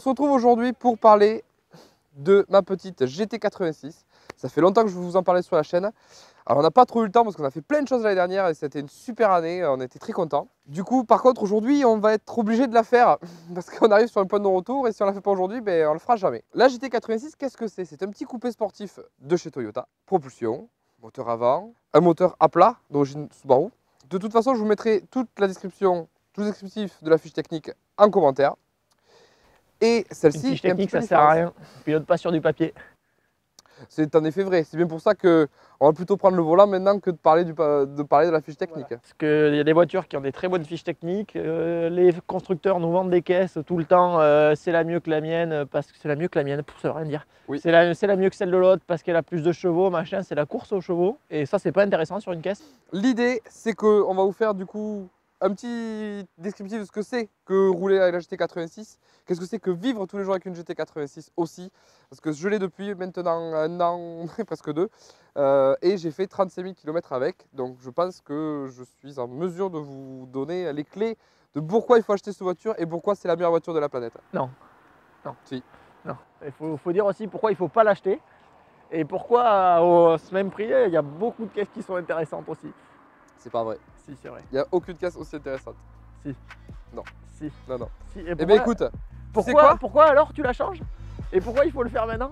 se retrouve aujourd'hui pour parler de ma petite GT86. Ça fait longtemps que je vous en parlais sur la chaîne. Alors on n'a pas trop eu le temps parce qu'on a fait plein de choses l'année dernière et c'était une super année, on était très contents. Du coup par contre aujourd'hui on va être obligé de la faire parce qu'on arrive sur un point de non-retour et si on ne la fait pas aujourd'hui, ben, on le fera jamais. La GT86, qu'est-ce que c'est? C'est un petit coupé sportif de chez Toyota. Propulsion, moteur avant, un moteur à plat d'origine Subaru. De toute façon je vous mettrai toute la description, tout le descriptif de la fiche technique en commentaire. Et celle-ci, fiche technique, ça sert à rien. On pilote pas sur du papier. C'est en effet vrai. C'est bien pour ça qu'on va plutôt prendre le volant maintenant que de parler de la fiche technique. Voilà. Parce qu'il y a des voitures qui ont des très bonnes fiches techniques. Les constructeurs nous vendent des caisses tout le temps. C'est la mieux que la mienne parce que c'est la mieux que la mienne, pour ça veut rien dire. Oui. C'est la mieux que celle de l'autre parce qu'elle a plus de chevaux, machin. C'est la course aux chevaux. Et ça, c'est pas intéressant sur une caisse. L'idée, c'est qu'on va vous faire du coup un petit descriptif de ce que c'est que rouler avec la GT86, qu'est-ce que c'est que vivre tous les jours avec une GT86 aussi, parce que je l'ai depuis maintenant un an, presque deux, et j'ai fait 35 000 km avec, donc je pense que je suis en mesure de vous donner les clés de pourquoi il faut acheter cette voiture et pourquoi c'est la meilleure voiture de la planète. Non, non. Si. Non. Il faut dire aussi pourquoi il ne faut pas l'acheter et pourquoi au ce même prix, il y a beaucoup de caisses qui sont intéressantes aussi. C'est pas vrai. Si, c'est vrai. Il n'y a aucune caisse aussi intéressante. Si. Non. Si. Non, non. Si. Eh bien écoute, pourquoi alors tu la changes? Et pourquoi il faut le faire maintenant?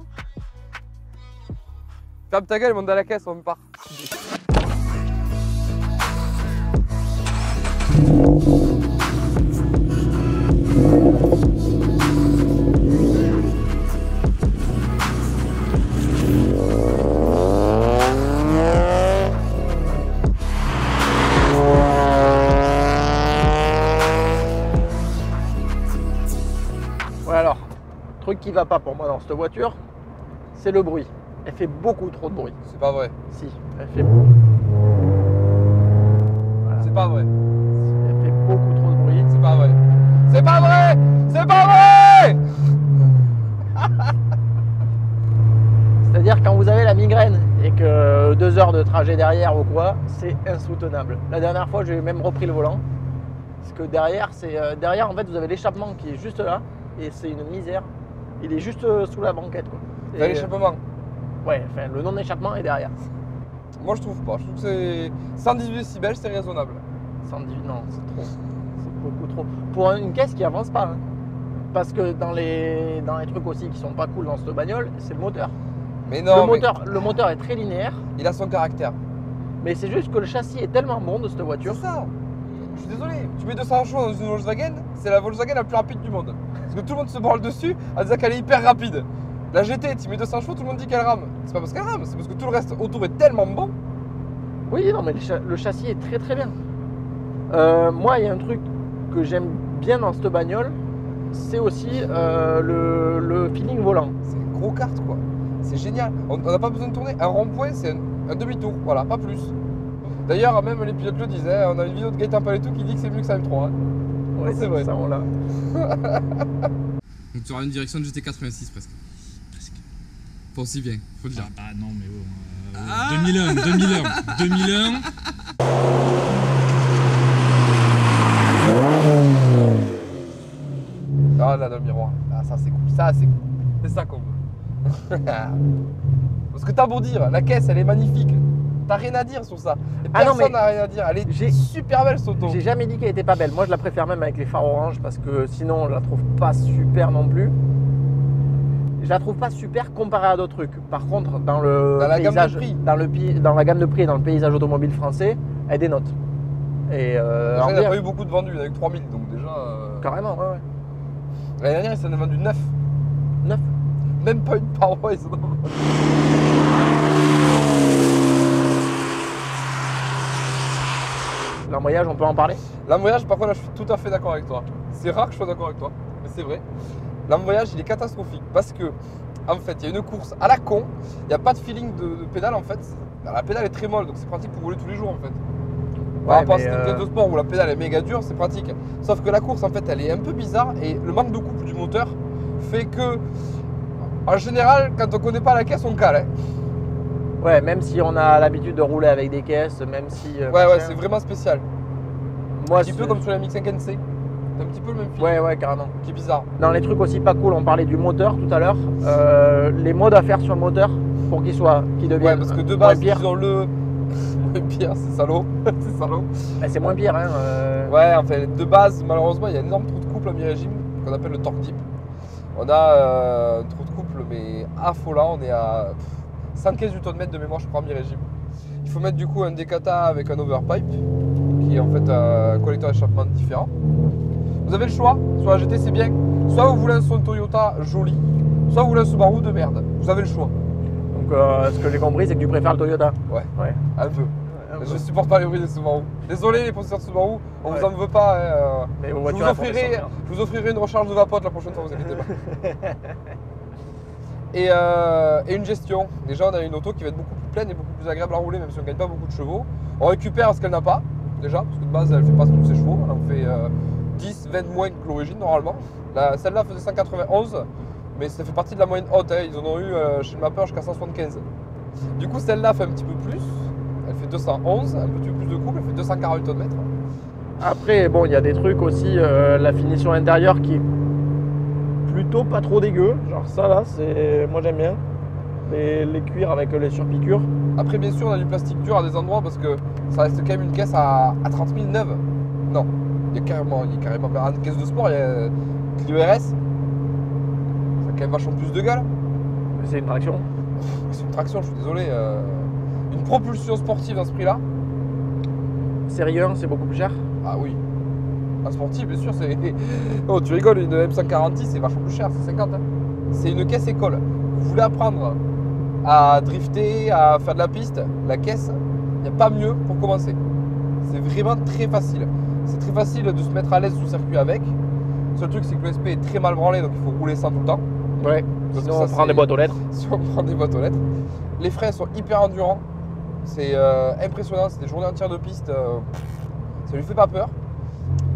ferme ta gueule et monte dans la caisse, on part. Alors, truc qui va pas pour moi dans cette voiture, c'est le bruit. Elle fait beaucoup trop de bruit. C'est pas vrai. Si, elle fait beaucoup. Voilà. C'est pas vrai. Elle fait beaucoup trop de bruit. C'est pas vrai. C'est pas vrai. C'est pas vrai. C'est-à-dire quand vous avez la migraine et que 2 heures de trajet derrière ou quoi, c'est insoutenable. La dernière fois, j'ai même repris le volant. Parce que derrière, derrière en fait, vous avez l'échappement qui est juste là. Et c'est une misère. Il est juste sous la banquette, quoi. L'échappement. Ouais, enfin le non-échappement est derrière. Moi je trouve pas. Je trouve que c'est 118 décibels, c'est raisonnable. 118, non, c'est trop. C'est beaucoup trop. Pour une caisse qui avance pas. Hein. Parce que dans les trucs aussi qui sont pas cool dans cette bagnole, c'est le moteur. Mais non. Le moteur est très linéaire. Il a son caractère. Mais c'est juste que le châssis est tellement bon de cette voiture. C'est ça. Je suis désolé. Tu mets 200 chevaux dans une Volkswagen, c'est la Volkswagen la plus rapide du monde. Parce que tout le monde se branle dessus en disant qu'elle est hyper rapide. La GT, tu mets 200 chevaux, tout le monde dit qu'elle rame. C'est pas parce qu'elle rame, c'est parce que tout le reste autour est tellement bon. Oui, non, mais le châssis est très très bien. Moi, il y a un truc que j'aime bien dans cette bagnole, c'est aussi le feeling volant. C'est un gros kart quoi. C'est génial. On n'a pas besoin de tourner. Un rond-point, c'est un demi-tour. Voilà, pas plus. D'ailleurs, même les pilotes le disaient. On a une vidéo de Gaëtan Paletto qui dit que c'est mieux que sa M3. Hein. Ouais, c'est vrai. Ça, on l'a. Donc tu auras une direction de GT86 presque. Pas aussi bien, faut le dire. Ah non mais bon, 2001. Ah là dans le miroir, ah, ça c'est cool, ça c'est cool. C'est ça qu'on veut. Parce que t'as beau dire, la caisse elle est magnifique. T'as rien à dire sur ça. Et personne n'a rien à dire, elle est super belle cette auto. J'ai jamais dit qu'elle était pas belle, moi je la préfère même avec les phares orange parce que sinon je la trouve pas super non plus. Je la trouve pas super comparée à d'autres trucs. Par contre, dans la gamme de prix et dans le paysage automobile français, elle dénote. Et déjà, il n'y a pas eu beaucoup de vendus, il y en a eu 3000, donc déjà. Carrément, ouais. L'année dernière, il s'en a vendu 9. 9. Même pas une par mois, ils en ont vendu. L'embrayage, on peut en parler? L'embrayage, par contre, là, je suis tout à fait d'accord avec toi. C'est rare que je sois d'accord avec toi, mais c'est vrai. L'embrayage, il est catastrophique parce que, en fait, il y a une course à la con, il n'y a pas de feeling de pédale en fait. La pédale est très molle, donc c'est pratique pour rouler tous les jours en fait. Par rapport à cette pièce de sport où la pédale est méga dure, c'est pratique. Sauf que la course, en fait, elle est un peu bizarre et le manque de couple du moteur fait que, en général, quand on connaît pas la caisse, on cale. Hein. Ouais, même si on a l'habitude de rouler avec des caisses, même si. Ouais, c'est vraiment spécial. Moi, un petit peu comme sur la MX-5 NC. C'est un petit peu le même feeling. Ouais, carrément. Qui est bizarre. Dans les trucs aussi pas cool, on parlait du moteur tout à l'heure. Les modes à faire sur le moteur pour qu'il devienne Ouais, parce que de moins base, pire. ils ont le. Moins pire, c'est salaud. C'est salaud. Ben, c'est moins pire. Hein, Ouais, enfin, de base, malheureusement, il y a un énorme trou de couple à mi-régime qu'on appelle le torque dip. On a un trou de couple, mais affolant. On est à 115 Nm de mémoire, je crois, à mi-régime. Il faut mettre du coup un décata avec un overpipe, qui est en fait un collecteur d'échappement différent. Vous avez le choix, sur la GT c'est bien, soit vous voulez un son Toyota joli, soit vous voulez un Subaru de merde. Vous avez le choix. Donc ce que j'ai compris, c'est que tu préfères le Toyota. Ouais, Ouais. un peu. Un peu. Je supporte pas les bruits des Subaru. Désolé les possesseurs de Subaru, on Ouais. vous en veut pas. Hein, Mais vos je, voitures, vous elles font des offrirai, sons, je vous offrirai une recharge de vapote la prochaine fois, vous inquiétez pas. Et une gestion. Déjà, on a une auto qui va être beaucoup plus pleine et beaucoup plus agréable à rouler, même si on ne gagne pas beaucoup de chevaux. On récupère ce qu'elle n'a pas, déjà, parce que de base, elle ne fait pas tous ses chevaux. Elle en fait 10, 20 moins que l'origine, normalement. Celle-là faisait 191, mais ça fait partie de la moyenne haute. Hein. Ils en ont eu chez le mapper jusqu'à 175. Du coup, celle-là fait un petit peu plus. Elle fait 211, un petit peu plus de couple, elle fait 240 Nm. Après, bon, il y a des trucs aussi, la finition intérieure qui est plutôt pas trop dégueu. Genre ça là, moi j'aime bien. Les cuirs avec les surpiqûres. Après, bien sûr, on a du plastique dur à des endroits parce que ça reste quand même une caisse à 30 000 neuve. Non, il y a carrément une caisse de sport, il y a Clio RS. Ça a quand même vachement plus de gueule. C'est une traction. C'est une traction, je suis désolé. Une propulsion sportive dans ce prix-là. Série 1, c'est beaucoup plus cher. Ah oui. Un sportif, bien sûr, c'est. Oh, tu rigoles, une M140i, c'est vachement plus cher, c'est 50. Hein. C'est une caisse école. Vous voulez apprendre à drifter, à faire de la piste, la caisse, il n'y a pas mieux pour commencer. C'est vraiment très facile. C'est très facile de se mettre à l'aise sous circuit avec. Le seul truc, c'est que le SP est très mal branlé, donc il faut rouler sans tout le temps. Ouais. Parce Sinon, que on ça, prend des boîtes aux lettres. Si on prend des boîtes aux lettres. Les freins sont hyper endurants. C'est impressionnant, c'est des journées entières de piste. Ça lui fait pas peur.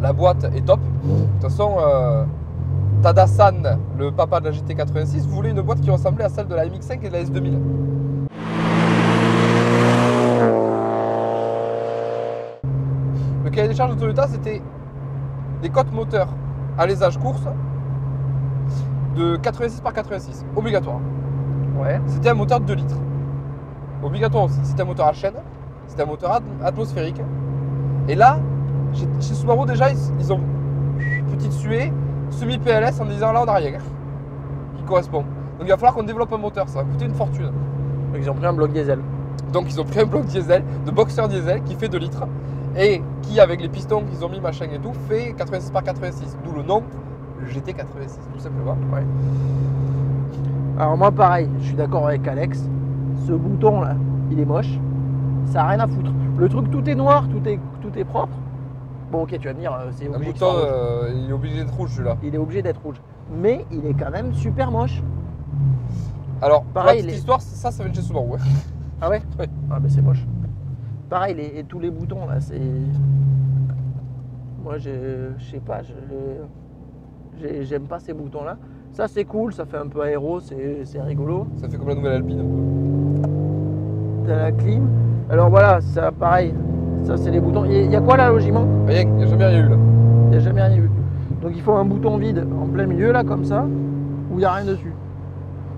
La boîte est top. De toute façon, Tadasan, le papa de la GT86, voulait une boîte qui ressemblait à celle de la MX5 et de la S2000. Le cahier des charges de Toyota, c'était des cotes moteurs à l'ésage course de 86 par 86, obligatoire. Ouais. C'était un moteur de 2 litres. Obligatoire aussi. C'était un moteur à chaîne, c'était un moteur atmosphérique. Et là, chez Subaru, déjà, ils ont petite suée, semi-PLS en disant là, on n'a rien qui correspond. Donc il va falloir qu'on développe un moteur, ça va coûter une fortune. Donc, ils ont pris un bloc diesel. Donc ils ont pris un bloc diesel, de boxer diesel qui fait 2 litres et qui, avec les pistons qu'ils ont mis, machin et tout, fait 86 par 86. D'où le nom, le GT86, tout simplement. Ouais. Alors moi pareil, je suis d'accord avec Alex. Ce bouton là, il est moche. Ça n'a rien à foutre. Le truc tout est noir, tout est propre. Bon ok, tu vas me dire, c'est Un obligé. bouton, il est obligé d'être rouge celui-là. Il est obligé d'être rouge. Mais il est quand même super moche. Alors, Pareil, pour la petite histoire, ça vient de chez Subaru. Ah ouais? Oui. Ah bah c'est moche. Pareil, et tous les boutons là, c'est. Moi je sais pas, j'aime pas ces boutons là. Ça c'est cool, ça fait un peu aéro, c'est rigolo. Ça fait comme la nouvelle Alpine un peu. T'as la clim. Alors voilà, ça pareil. Ça c'est les boutons. Il y a quoi là logiment? Rien, il n'y a jamais rien eu là. Il n'y a jamais rien eu. Donc il faut un bouton vide en plein milieu là comme ça, où il n'y a rien dessus.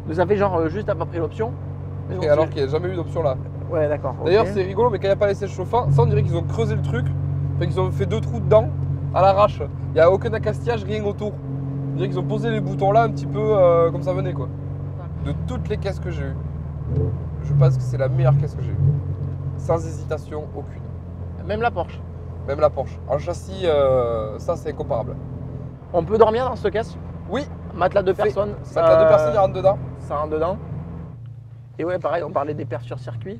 Donc ça fait genre juste à peu près l'option. Mais Et bon, alors qu'il n'y a jamais eu d'option là. Ouais d'accord. D'ailleurs, ok. c'est rigolo, mais quand il n'y a pas les sièges chauffants, ça on dirait qu'ils ont creusé le truc. Enfin, qu'ils ont fait 2 trous dedans à l'arrache. Il n'y a aucun accastillage, rien autour. On dirait qu'ils ont posé les boutons là un petit peu comme ça venait quoi. De toutes les caisses que j'ai eues, je pense que c'est la meilleure caisse que j'ai eue. Sans hésitation aucune. Même la Porsche. Même la Porsche. En châssis, ça c'est incomparable. On peut dormir dans cette caisse? Oui, Matelas de Fait- personnes. matelas de personnes, ils rentrent dedans. Ça rentre dedans. Et ouais, pareil, on parlait des perfs sur circuit.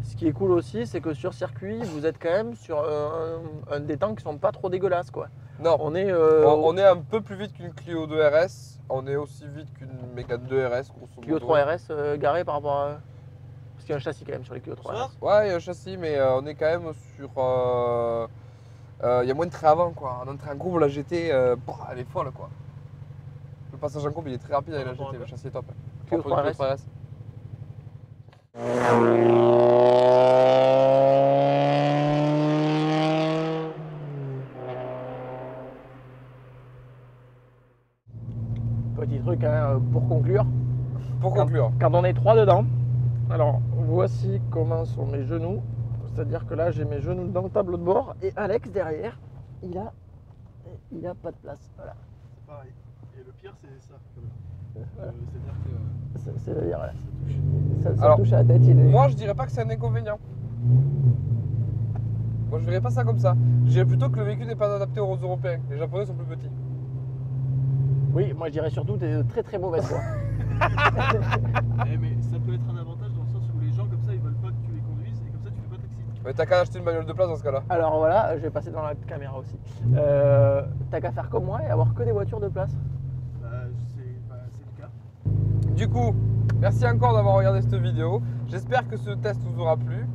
Ce qui est cool aussi, c'est que sur circuit, vous êtes quand même sur des temps qui sont pas trop dégueulasses quoi. Non, On est, on est un peu plus vite qu'une Clio 2 RS. On est aussi vite qu'une Mégane 2 RS. grosso Clio modo. 3 RS garé par rapport à. Parce qu'il y a un châssis quand même sur les Clio 3 RS. Ouais, il y a un châssis, mais on est quand même sur. Il y a moins de train avant, quoi. En entrée en courbe, la GT, elle est folle, quoi. Le passage en courbe, il est très rapide avec la GT. Le châssis est top. Clio Par rapport 3 au RS. pour conclure. Quand on est 3 dedans, alors voici comment sont mes genoux. C'est-à-dire que là, j'ai mes genoux dans le tableau de bord et Alex derrière, il a pas de place. Voilà. C'est pareil. Et le pire, c'est ça. Voilà. C'est-à-dire que C'est-à-dire, voilà, ça Alors, touche à la tête. Moi, je dirais pas que c'est un inconvénient. Moi, je verrais pas ça comme ça. Je dirais plutôt que le véhicule n'est pas adapté aux Européens. Les Japonais sont plus petits. Oui, moi je dirais surtout de très très mauvaises foi. mais ça peut être un avantage dans le sens où les gens comme ça ils veulent pas que tu les conduises et comme ça tu fais pas taxi. Mais t'as qu'à acheter une bagnole de place dans ce cas-là. Alors voilà, je vais passer dans la caméra aussi. T'as qu'à faire comme moi et avoir que des voitures de place. C'est le cas. Du coup, merci encore d'avoir regardé cette vidéo. J'espère que ce test vous aura plu.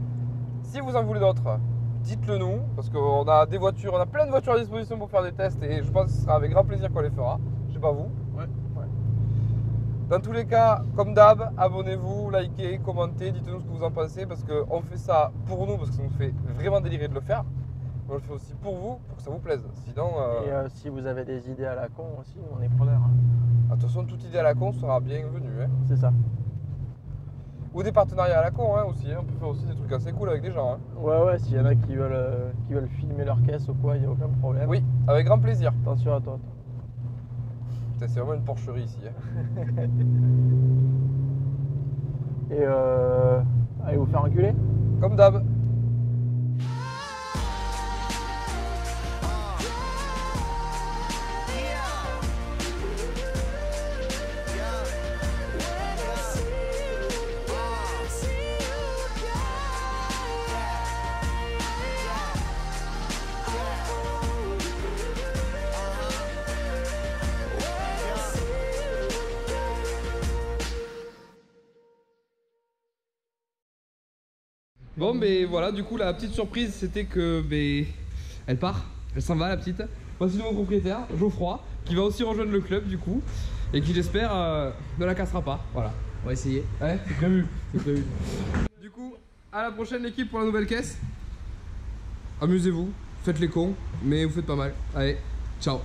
Si vous en voulez d'autres, dites-le nous. Parce qu'on a des voitures, on a plein de voitures à disposition pour faire des tests. Et je pense que ce sera avec grand plaisir qu'on les fera. Je sais pas vous. Ouais. Dans tous les cas, comme d'hab, abonnez-vous, likez, commentez, dites-nous ce que vous en pensez. Parce qu'on fait ça pour nous, parce que ça nous fait vraiment délirer de le faire. Mais on le fait aussi pour vous, pour que ça vous plaise. Sinon, Et si vous avez des idées à la con aussi, on est preneurs. Hein. attention, toute idée à la con sera bienvenue. Hein. C'est ça. Ou des partenariats à la con hein, aussi, hein. On peut faire aussi des trucs assez cool avec des gens. Hein. Ouais, s'il y en a qui veulent filmer leur caisse ou quoi, il n'y a aucun problème. Oui, avec grand plaisir. Attention à toi. Putain, c'est vraiment une porcherie ici. Hein. Et allez vous faire enculer. Comme d'hab. Bon, ben voilà, du coup, la petite surprise, c'était que elle part, elle s'en va, la petite. Voici le nouveau propriétaire, Geoffroy, qui va aussi rejoindre le club, du coup, et qui, j'espère, ne la cassera pas. Voilà, on va essayer. Ouais, c'est prévu, c'est prévu. Du coup, à la prochaine, l'équipe, pour la nouvelle caisse. Amusez-vous, faites les cons, mais vous faites pas mal. Allez, ciao.